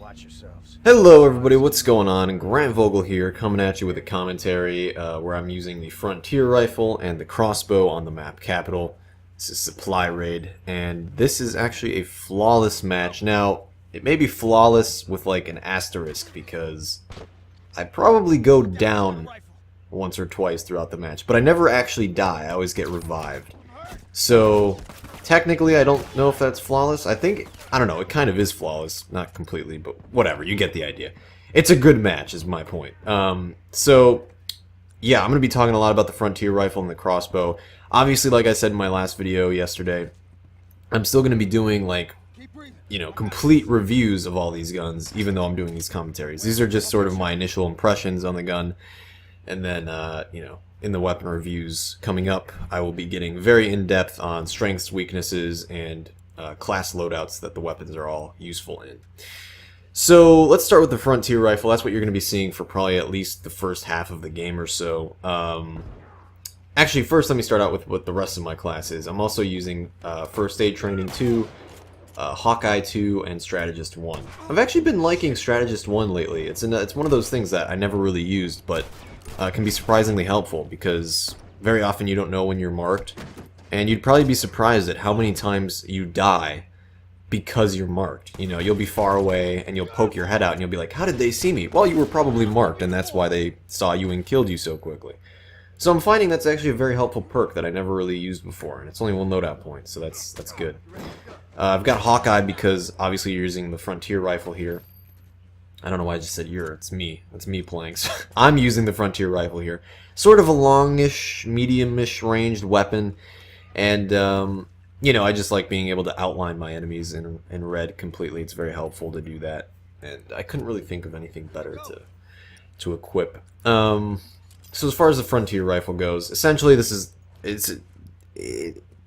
Watch yourselves. Hello everybody, what's going on? Grant Vogel here, coming at you with a commentary where I'm using the Frontier Rifle and the Crossbow on the map Capital. This is Supply Raid, and this is actually a flawless match. Now, it may be flawless with like an asterisk, because I probably go down once or twice throughout the match, but I never actually die, I always get revived. So, technically I don't know if that's flawless. I don't know, it kind of is flawless. Not completely, but whatever, you get the idea. It's a good match, is my point. So, yeah, I'm going to be talking a lot about the Frontier Rifle and the Crossbow. Obviously, like I said in my last video yesterday, I'm still going to be doing, like, you know, complete reviews of all these guns, even though I'm doing these commentaries. These are just sort of my initial impressions on the gun, and then, you know, in the weapon reviews coming up, I will be getting very in-depth on strengths, weaknesses, and class loadouts that the weapons are all useful in. So let's start with the Frontier Rifle. That's what you're going to be seeing for probably at least the first half of the game or so. Actually, first let me start out with what the rest of my class is. I'm also using First Aid Training 2, Hawkeye 2, and Strategist 1. I've actually been liking Strategist 1 lately. It's one of those things that I never really used, but can be surprisingly helpful, because very often you don't know when you're marked, and you'd probably be surprised at how many times you die because you're marked. You know, you'll be far away and you'll poke your head out and you'll be like, how did they see me? Well, you were probably marked, and that's why they saw you and killed you so quickly. So I'm finding that's actually a very helpful perk that I never really used before, and it's only one loadout point, so that's good. I've got Hawkeye because obviously you're using the Frontier Rifle here. I don't know why I just said you're, it's me. It's me playing. So I'm using the Frontier Rifle here. Sort of a longish, medium-ish ranged weapon. And, you know, I just like being able to outline my enemies in red completely. It's very helpful to do that. And I couldn't really think of anything better to equip. So as far as the Frontier Rifle goes, essentially this is...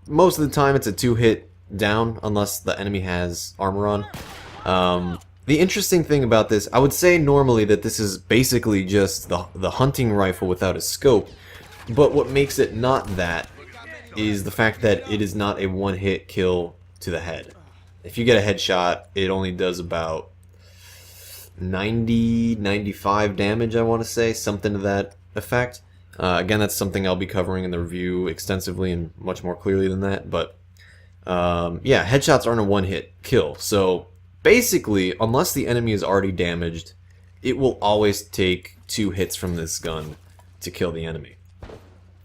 most of the time it's a 2-hit down, unless the enemy has armor on. The interesting thing about this, I would say normally that this is basically just the hunting rifle without a scope, but what makes it not that is the fact that it is not a one-hit kill to the head. If you get a headshot, it only does about 95 damage, I want to say, something to that effect. Again, that's something I'll be covering in the review extensively and much more clearly than that, but yeah, headshots aren't a one-hit kill, so basically, unless the enemy is already damaged, it will always take 2 hits from this gun to kill the enemy.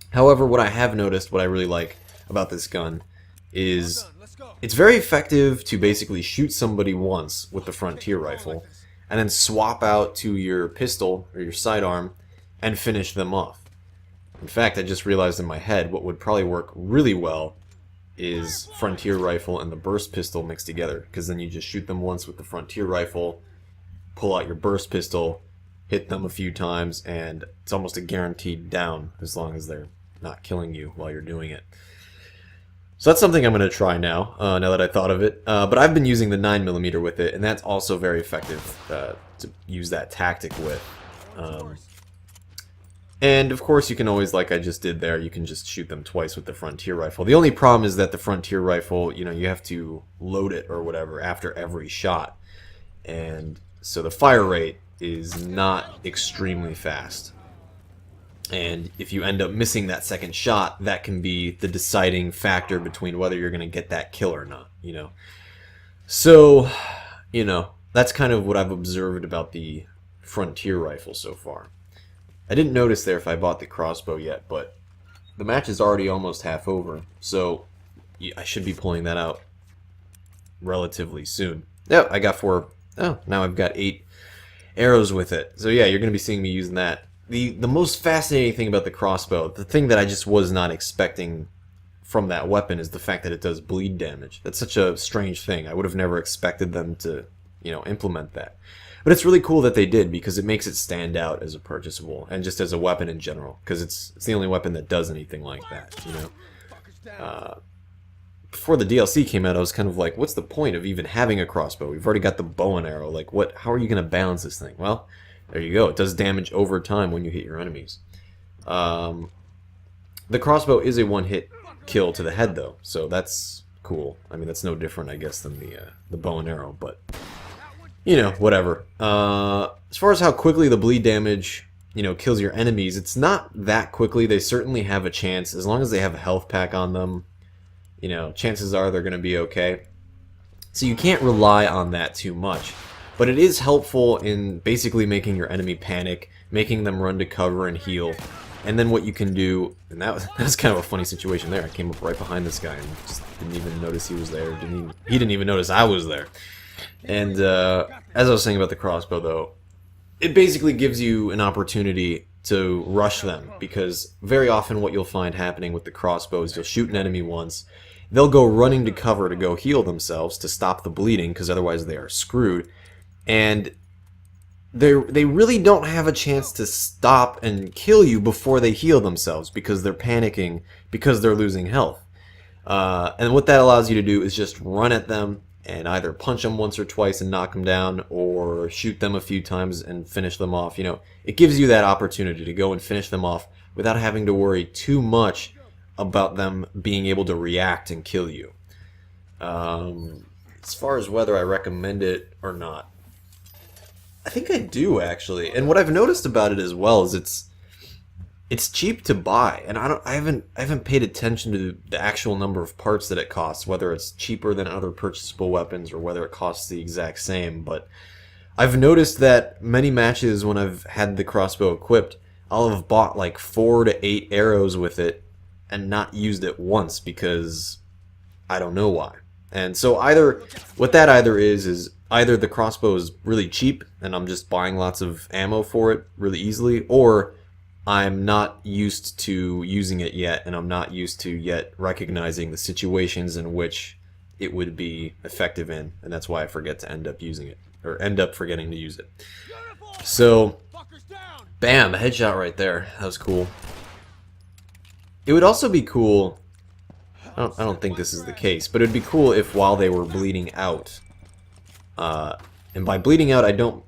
However, what I have noticed, what I really like about this gun, is it's very effective to basically shoot somebody once with the Frontier Rifle, and then swap out to your pistol, or your sidearm, and finish them off. In fact, I just realized in my head what would probably work really well is Frontier Rifle and the Burst Pistol mixed together, because then you just shoot them once with the Frontier Rifle, pull out your Burst Pistol, hit them a few times, and it's almost a guaranteed down as long as they're not killing you while you're doing it. So that's something I'm going to try now, now that I thought of it. But I've been using the 9mm with it, and that's also very effective to use that tactic with. And of course you can always, like I just did there, you can just shoot them twice with the Frontier Rifle. The only problem is that the Frontier Rifle, you know, you have to load it or whatever after every shot. And so the fire rate is not extremely fast. And if you end up missing that second shot, that can be the deciding factor between whether you're going to get that kill or not, you know. So, you know, that's kind of what I've observed about the Frontier Rifle so far. I didn't notice there if I bought the crossbow yet, but the match is already almost half over, so yeah, I should be pulling that out relatively soon. Yep, I got 4. Oh, now I've got 8 arrows with it. So yeah, you're going to be seeing me using that. The most fascinating thing about the crossbow, the thing that I just was not expecting from that weapon, is the fact that it does bleed damage. That's such a strange thing. I would have never expected them to, you know, implement that. But it's really cool that they did, because it makes it stand out as a purchasable, and just as a weapon in general, because it's the only weapon that does anything like that, you know. Before the DLC came out, I was kind of like, what's the point of even having a crossbow? We've already got the bow and arrow. Like, how are you going to balance this thing? Well, there you go. It does damage over time when you hit your enemies. The crossbow is a one-hit kill to the head, though, so that's cool. I mean, that's no different, I guess, than the bow and arrow, but you know, whatever. As far as how quickly the bleed damage, you know, kills your enemies, it's not that quickly. They certainly have a chance. As long as they have a health pack on them, you know, chances are they're going to be okay. So you can't rely on that too much. But it is helpful in basically making your enemy panic, making them run to cover and heal. And then what you can do, and that was kind of a funny situation there. I came up right behind this guy and just didn't even notice he was there. He didn't even notice I was there. And as I was saying about the crossbow, though, it basically gives you an opportunity to rush them, because very often what you'll find happening with the crossbow is you'll shoot an enemy once, they'll go running to cover to go heal themselves to stop the bleeding, because otherwise they are screwed, and they really don't have a chance to stop and kill you before they heal themselves, because they're panicking, because they're losing health. And what that allows you to do is just run at them and either punch them once or twice and knock them down, or shoot them a few times and finish them off. You know, it gives you that opportunity to go and finish them off without having to worry too much about them being able to react and kill you. As far as whether I recommend it or not, I think I do, actually. And what I've noticed about it as well is it's cheap to buy, and I haven't paid attention to the actual number of parts that it costs, whether it's cheaper than other purchasable weapons or whether it costs the exact same. But I've noticed that many matches when I've had the crossbow equipped, I'll have bought like 4 to 8 arrows with it and not used it once because I don't know why. And so what that either is either the crossbow is really cheap and I'm just buying lots of ammo for it really easily, or I'm not used to using it yet, and I'm not used to yet recognizing the situations in which it would be effective in, and that's why I forget to end up using it, or end up forgetting to use it. So, bam, a headshot right there. That was cool. It would also be cool, I don't think this is the case, but it would be cool if while they were bleeding out, and by bleeding out I don't...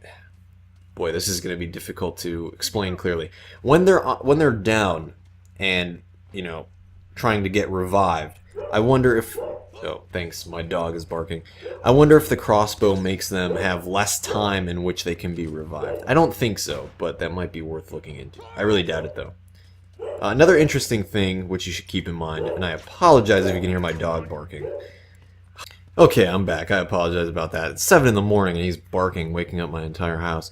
Boy, this is going to be difficult to explain clearly. When they're down and, you know, trying to get revived, I wonder if... Oh, thanks, my dog is barking. I wonder if the crossbow makes them have less time in which they can be revived. I don't think so, but that might be worth looking into. I really doubt it, though. Another interesting thing which you should keep in mind, and I apologize if you can hear my dog barking. Okay, I'm back. I apologize about that. It's 7 in the morning and he's barking, waking up my entire house.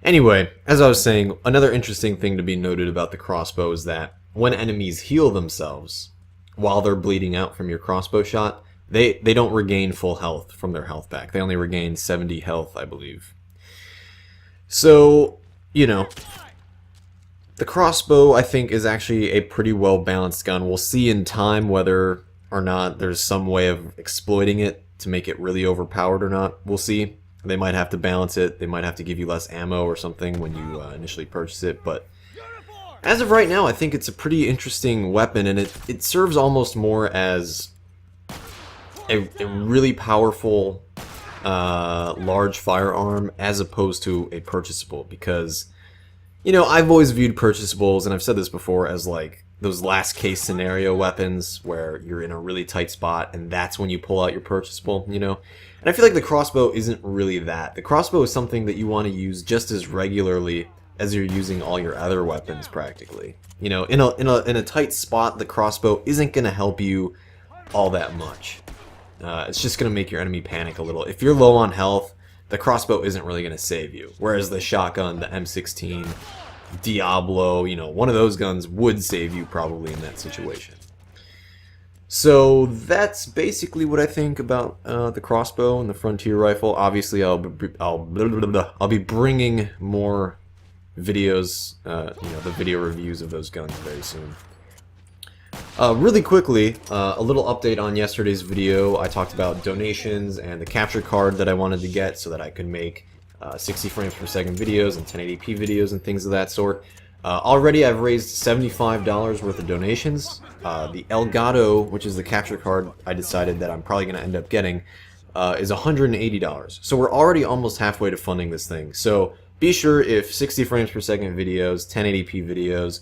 Anyway, as I was saying, another interesting thing to be noted about the crossbow is that when enemies heal themselves while they're bleeding out from your crossbow shot, they don't regain full health from their health pack. They only regain 70 health, I believe. So, you know, the crossbow, I think, is actually a pretty well-balanced gun. We'll see in time whether or not there's some way of exploiting it to make it really overpowered or not. We'll see. They might have to balance it. They might have to give you less ammo or something when you initially purchase it. But as of right now, I think it's a pretty interesting weapon, and it serves almost more as a really powerful large firearm as opposed to a purchasable, because, you know, I've always viewed purchasables, and I've said this before, as like those last case scenario weapons where you're in a really tight spot and that's when you pull out your purchasable, you know? And I feel like the crossbow isn't really that. The crossbow is something that you want to use just as regularly as you're using all your other weapons, practically. You know, in a tight spot, the crossbow isn't going to help you all that much. It's just going to make your enemy panic a little. If you're low on health, the crossbow isn't really going to save you. Whereas the shotgun, the M16, Diablo, you know, one of those guns would save you probably in that situation. So that's basically what I think about the crossbow and the Frontier rifle. Obviously, I'll be bringing more videos, you know, the video reviews of those guns very soon. Really quickly, a little update on yesterday's video. I talked about donations and the capture card that I wanted to get so that I could make 60 frames per second videos and 1080p videos and things of that sort. Already I've raised $75 worth of donations. The Gato, which is the capture card I decided that I'm probably going to end up getting, is $180. So we're already almost halfway to funding this thing. So be sure, if 60 frames per second videos, 1080p videos,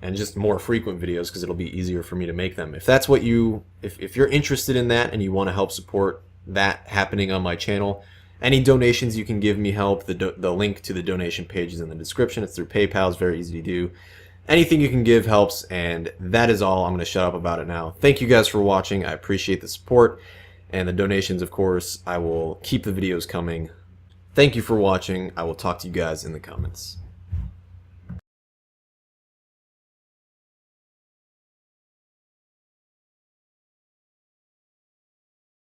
and just more frequent videos, because it'll be easier for me to make them. If that's what if you're interested in that and you want to help support that happening on my channel, Any donations you can give me help. The link to the donation page is in the description. It's through PayPal. It's very easy to do. Anything you can give helps, and that is all. I'm going to shut up about it now. Thank you guys for watching. I appreciate the support and the donations, of course. I will keep the videos coming. Thank you for watching. I will talk to you guys in the comments.